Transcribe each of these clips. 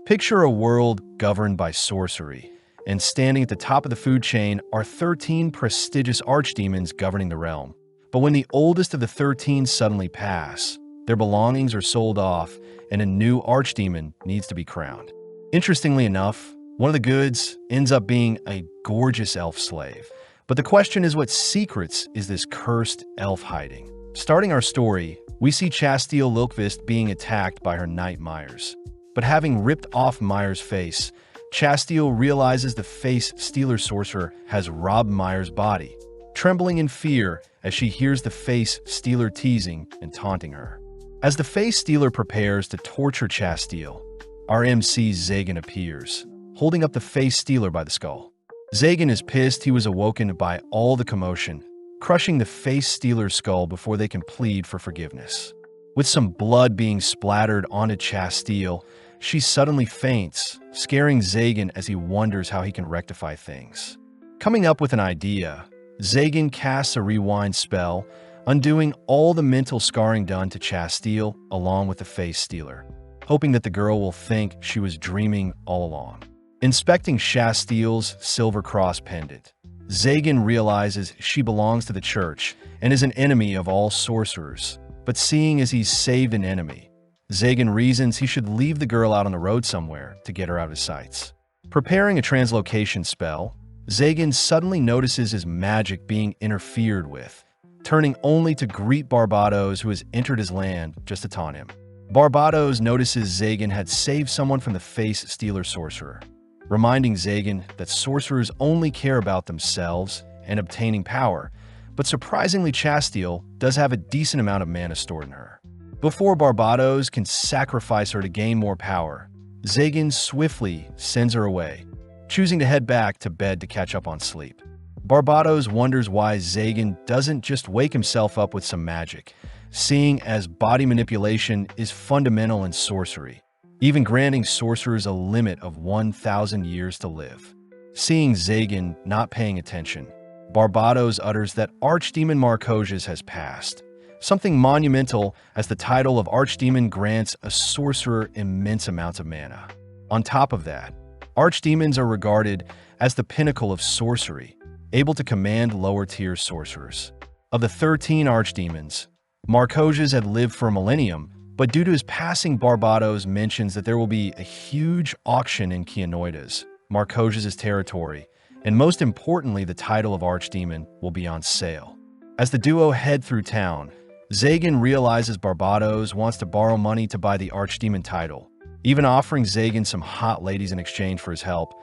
Picture a world governed by sorcery, and standing at the top of the food chain are 13 prestigious archdemons governing the realm. But when the oldest of the 13 suddenly pass, their belongings are sold off, and a new archdemon needs to be crowned. Interestingly enough, one of the goods ends up being a gorgeous elf slave. But the question is, what secrets is this cursed elf hiding? Starting our story, we see Chasteel Lilkvist being attacked by her knight Myers. But having ripped off Myers' face, Chasteel realizes the face stealer sorcerer has robbed Myers' body, trembling in fear as she hears the face stealer teasing and taunting her. As the face stealer prepares to torture Chasteel, our MC Zagan appears, holding up the face stealer by the skull. Zagan is pissed he was awoken by all the commotion, crushing the face stealer's skull before they can plead for forgiveness. With some blood being splattered onto Chasteel, she suddenly faints, scaring Zagan as he wonders how he can rectify things. Coming up with an idea, Zagan casts a rewind spell, undoing all the mental scarring done to Chasteel along with the face stealer, hoping that the girl will think she was dreaming all along. Inspecting Chasteel's silver cross pendant, Zagan realizes she belongs to the church and is an enemy of all sorcerers, but seeing as he's saved an enemy, Zagan reasons he should leave the girl out on the road somewhere to get her out of his sights. Preparing a translocation spell, Zagan suddenly notices his magic being interfered with, turning only to greet Barbados, who has entered his land just to taunt him. Barbados notices Zagan had saved someone from the face stealer sorcerer, reminding Zagan that sorcerers only care about themselves and obtaining power, but surprisingly Chasteel does have a decent amount of mana stored in her. Before Barbados can sacrifice her to gain more power, Zagan swiftly sends her away, choosing to head back to bed to catch up on sleep. Barbados wonders why Zagan doesn't just wake himself up with some magic, seeing as body manipulation is fundamental in sorcery, even granting sorcerers a limit of 1,000 years to live. Seeing Zagan not paying attention, Barbados utters that Archdemon Marcosius has passed, something monumental as the title of Archdemon grants a sorcerer immense amounts of mana. On top of that, Archdemons are regarded as the pinnacle of sorcery, able to command lower-tier sorcerers. Of the 13 Archdemons, Marcosius had lived for a millennium, but due to his passing, Barbados mentions that there will be a huge auction in Keanoides, Marcosius' territory, and most importantly, the title of Archdemon will be on sale. As the duo head through town, Zagan realizes Barbados wants to borrow money to buy the Archdemon title, even offering Zagan some hot ladies in exchange for his help,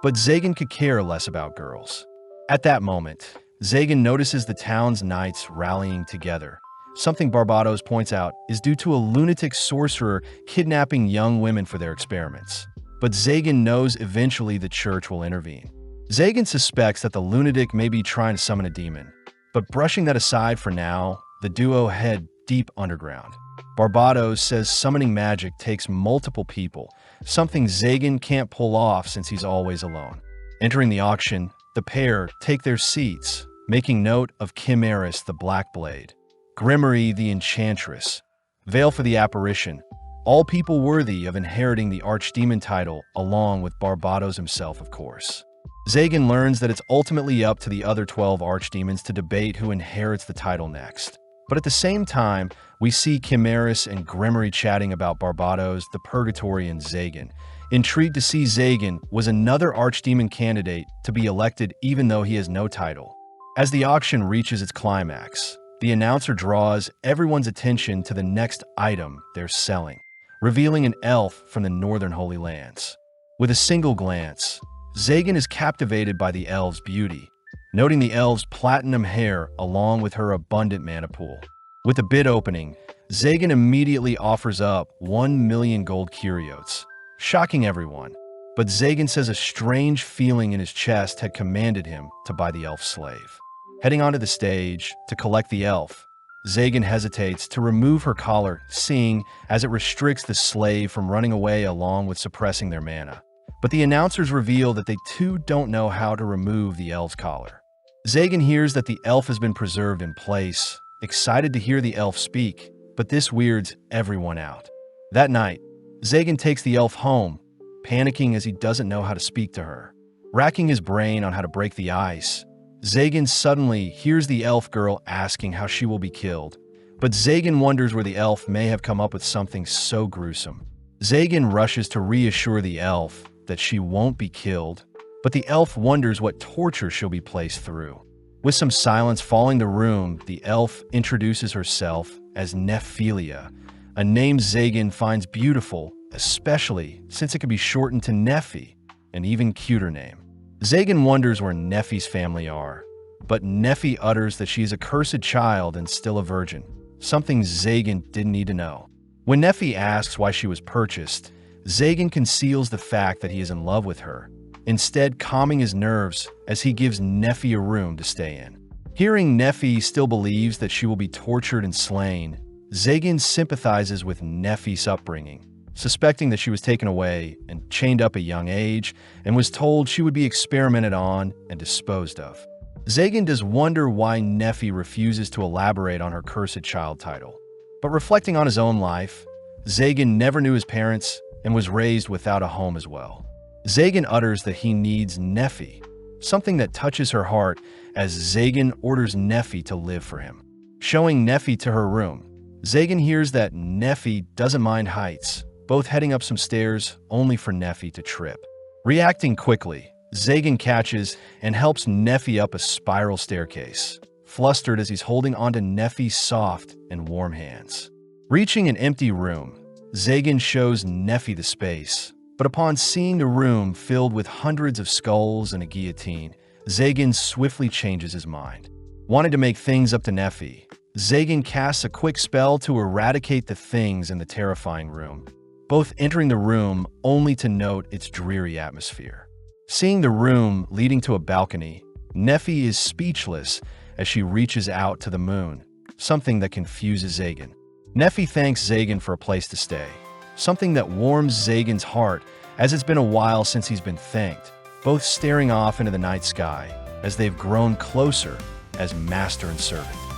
but Zagan could care less about girls. At that moment, Zagan notices the town's knights rallying together. Something Barbados points out is due to a lunatic sorcerer kidnapping young women for their experiments. But Zagan knows eventually the church will intervene. Zagan suspects that the lunatic may be trying to summon a demon, but brushing that aside for now, the duo head deep underground. Barbados says summoning magic takes multiple people, something Zagan can't pull off since he's always alone. Entering the auction, the pair take their seats, making note of Chimeris the Black Blade, Grimory the Enchantress, Veil for the Apparition, all people worthy of inheriting the Archdemon title along with Barbados himself, of course. Zagan learns that it's ultimately up to the other 12 Archdemons to debate who inherits the title next. But at the same time, we see Chimeris and Grimory chatting about Barbados, the Purgatory, and Zagan, intrigued to see Zagan was another Archdemon candidate to be elected even though he has no title. As the auction reaches its climax, the announcer draws everyone's attention to the next item they're selling, revealing an elf from the Northern Holy Lands. With a single glance, Zagan is captivated by the elf's beauty, noting the elf's platinum hair along with her abundant mana pool. With the bid opening, Zagan immediately offers up 1 million gold curiotes, shocking everyone. But Zagan says a strange feeling in his chest had commanded him to buy the elf slave. Heading onto the stage to collect the elf, Zagan hesitates to remove her collar, seeing as it restricts the slave from running away along with suppressing their mana. But the announcers reveal that they too don't know how to remove the elf's collar. Zagan hears that the elf has been preserved in place, excited to hear the elf speak, but this weirds everyone out. That night, Zagan takes the elf home, panicking as he doesn't know how to speak to her. Racking his brain on how to break the ice, Zagan suddenly hears the elf girl asking how she will be killed. But Zagan wonders where the elf may have come up with something so gruesome. Zagan rushes to reassure the elf that she won't be killed, but the elf wonders what torture she'll be placed through. With some silence following the room, the elf introduces herself as Nephilia, a name Zagan finds beautiful, especially since it can be shortened to Nephi, an even cuter name. Zagan wonders where Nephi's family are, but Nephi utters that she is a cursed child and still a virgin, something Zagan didn't need to know. When Nephi asks why she was purchased, Zagan conceals the fact that he is in love with her, instead calming his nerves as he gives Nephi a room to stay in. Hearing Nephi still believes that she will be tortured and slain, Zagan sympathizes with Nephi's upbringing, suspecting that she was taken away and chained up at a young age and was told she would be experimented on and disposed of. Zagan does wonder why Nephi refuses to elaborate on her cursed child title. But reflecting on his own life, Zagan never knew his parents and was raised without a home as well. Zagan utters that he needs Nephi, something that touches her heart as Zagan orders Nephi to live for him. Showing Nephi to her room, Zagan hears that Nephi doesn't mind heights, both heading up some stairs only for Nephi to trip. Reacting quickly, Zagan catches and helps Nephi up a spiral staircase, flustered as he's holding onto Nephi's soft and warm hands. Reaching an empty room, Zagan shows Nephi the space, but upon seeing the room filled with hundreds of skulls and a guillotine, Zagan swiftly changes his mind. Wanting to make things up to Nephi, Zagan casts a quick spell to eradicate the things in the terrifying room, both entering the room only to note its dreary atmosphere. Seeing the room leading to a balcony, Nephi is speechless as she reaches out to the moon, something that confuses Zagan. Nephi thanks Zagan for a place to stay, something that warms Zagan's heart as it's been a while since he's been thanked, both staring off into the night sky as they've grown closer as master and servant.